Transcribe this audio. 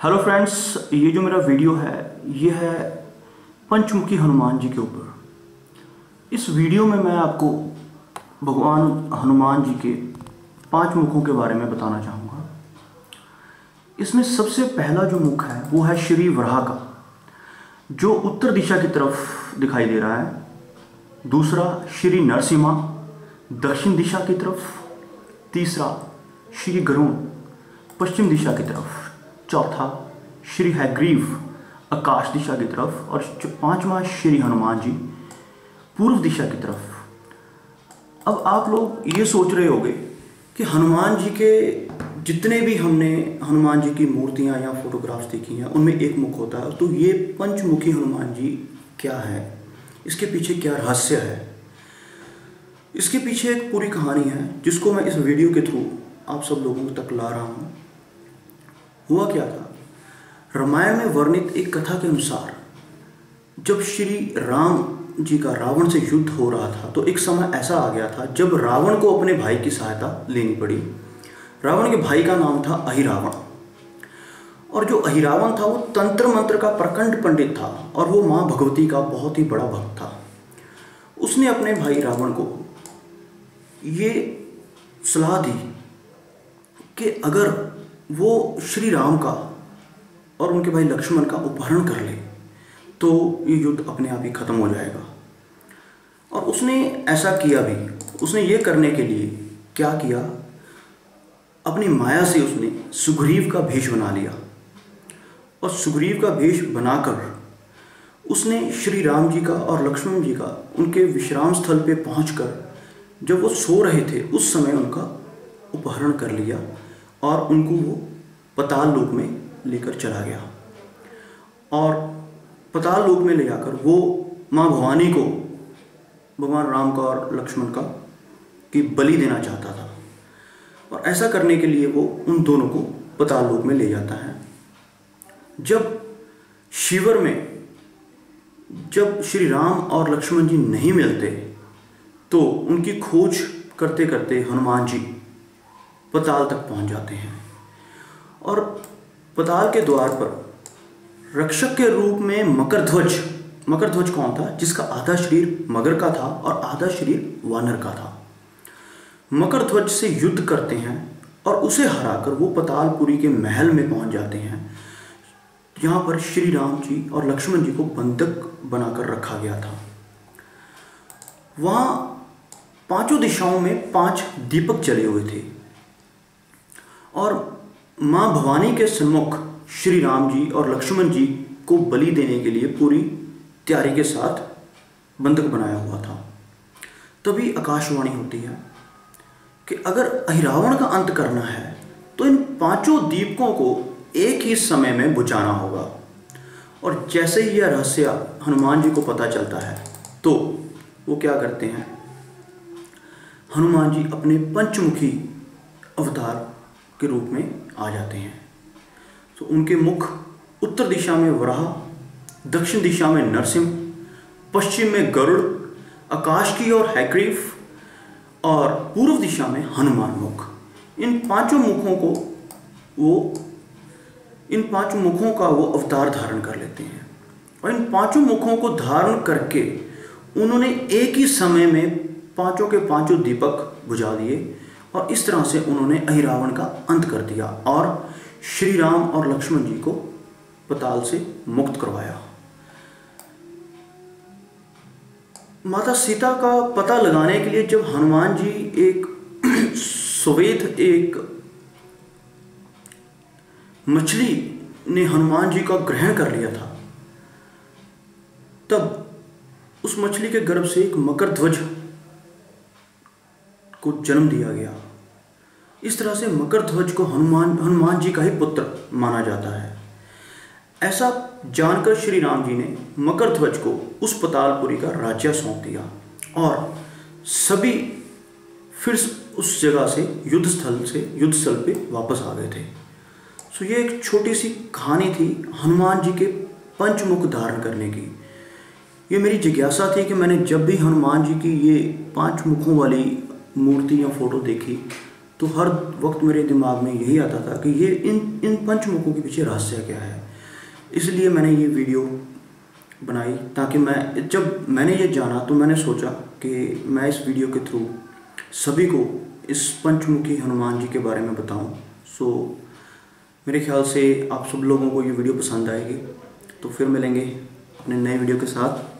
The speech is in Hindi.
हेलो फ्रेंड्स, ये जो मेरा वीडियो है ये है पंचमुखी हनुमान जी के ऊपर। इस वीडियो में मैं आपको भगवान हनुमान जी के 5 मुखों के बारे में बताना चाहूँगा। इसमें सबसे पहला जो मुख है वो है श्री वराह का, जो उत्तर दिशा की तरफ दिखाई दे रहा है। दूसरा श्री नरसिम्हा, दक्षिण दिशा की तरफ। तीसरा श्री गरुड़, पश्चिम दिशा की तरफ। चौथा श्री हयग्रीव, आकाश दिशा की तरफ। और पांचवा श्री हनुमान जी, पूर्व दिशा की तरफ। अब आप लोग ये सोच रहे होंगे कि हनुमान जी के जितने भी हमने हनुमान जी की मूर्तियां या फोटोग्राफ्स देखी हैं उनमें एक मुख होता है, तो ये पंचमुखी हनुमान जी क्या है, इसके पीछे क्या रहस्य है। इसके पीछे एक पूरी कहानी है जिसको मैं इस वीडियो के थ्रू आप सब लोगों तक ला रहा हूँ। हुआ क्या था, रामायण में वर्णित एक कथा के अनुसार जब श्री राम जी का रावण से युद्ध हो रहा था तो एक समय ऐसा आ गया था जब रावण को अपने भाई की सहायता लेनी पड़ी। रावण के भाई का नाम था अहिरावण, और जो अहिरावण था वो तंत्र मंत्र का प्रखंड पंडित था और वो माँ भगवती का बहुत ही बड़ा भक्त था। उसने अपने भाई रावण को ये सलाह दी कि अगर वो श्री राम का और उनके भाई लक्ष्मण का अपहरण कर ले तो ये युद्ध अपने आप ही खत्म हो जाएगा। और उसने ऐसा किया भी। उसने ये करने के लिए क्या किया, अपनी माया से उसने सुग्रीव का भेष बना लिया, और सुग्रीव का भेष बनाकर उसने श्री राम जी का और लक्ष्मण जी का उनके विश्राम स्थल पे पहुंचकर जब वो सो रहे थे उस समय उनका अपहरण कर लिया और उनको वो पाताल लोक में लेकर चला गया। और पाताल लोक में ले जाकर वो माँ भवानी को भगवान राम का और लक्ष्मण का की बलि देना चाहता था, और ऐसा करने के लिए वो उन दोनों को पाताल लोक में ले जाता है। जब शिविर में जब श्री राम और लक्ष्मण जी नहीं मिलते तो उनकी खोज करते करते हनुमान जी पाताल तक पहुंच जाते हैं, और पाताल के द्वार पर रक्षक के रूप में मकरध्वज कौन था, जिसका आधा शरीर मगर का था और आधा शरीर वानर का था। मकरध्वज से युद्ध करते हैं और उसे हराकर वो पातालपुरी के महल में पहुंच जाते हैं, जहां पर श्री राम जी और लक्ष्मण जी को बंधक बनाकर रखा गया था। वहां पांचों दिशाओं में 5 दीपक जले हुए थे, और माँ भवानी के सम्मुख श्री राम जी और लक्ष्मण जी को बलि देने के लिए पूरी तैयारी के साथ बंधक बनाया हुआ था। तभी आकाशवाणी होती है कि अगर अहिरावण का अंत करना है तो इन 5 दीपकों को एक ही समय में बुझाना होगा। और जैसे ही यह रहस्य हनुमान जी को पता चलता है तो वो क्या करते हैं, हनुमान जी अपने पंचमुखी अवतार के रूप में आ जाते हैं। तो उनके मुख उत्तर दिशा में वराह, दक्षिण दिशा में नरसिंह, पश्चिम में गरुड़, आकाश की ओर हयग्रीव और पूर्व दिशा में हनुमान मुख। इन 5 मुखों का वो अवतार धारण कर लेते हैं, और इन 5 मुखों को धारण करके उन्होंने एक ही समय में 5 के 5 दीपक बुझा दिए, और इस तरह से उन्होंने अहिरावण का अंत कर दिया और श्री राम और लक्ष्मण जी को पाताल से मुक्त करवाया। माता सीता का पता लगाने के लिए जब हनुमान जी एक मछली ने हनुमान जी का ग्रहण कर लिया था, तब उस मछली के गर्भ से एक मकरध्वज को जन्म दिया गया। इस तरह से मकरध्वज को हनुमान जी का ही पुत्र माना जाता है। ऐसा जानकर श्री राम जी ने मकरध्वज को उस पातालपुरी का राज्य सौंप दिया, और सभी फिर उस जगह से युद्ध स्थल पे वापस आ गए थे। सो ये एक छोटी सी कहानी थी हनुमान जी के पंचमुख धारण करने की। ये मेरी जिज्ञासा थी कि मैंने जब भी हनुमान जी की ये 5 मुखों वाली मूर्ति या फोटो देखी तो हर वक्त मेरे दिमाग में यही आता था कि ये इन पंचमुखों के पीछे रहस्य क्या है। इसलिए मैंने ये वीडियो बनाई, ताकि जब मैंने ये जाना तो मैंने सोचा कि मैं इस वीडियो के थ्रू सभी को इस पंचमुखी हनुमान जी के बारे में बताऊं। सो मेरे ख्याल से आप सब लोगों को ये वीडियो पसंद आएगी। तो फिर मिलेंगे अपने नए वीडियो के साथ।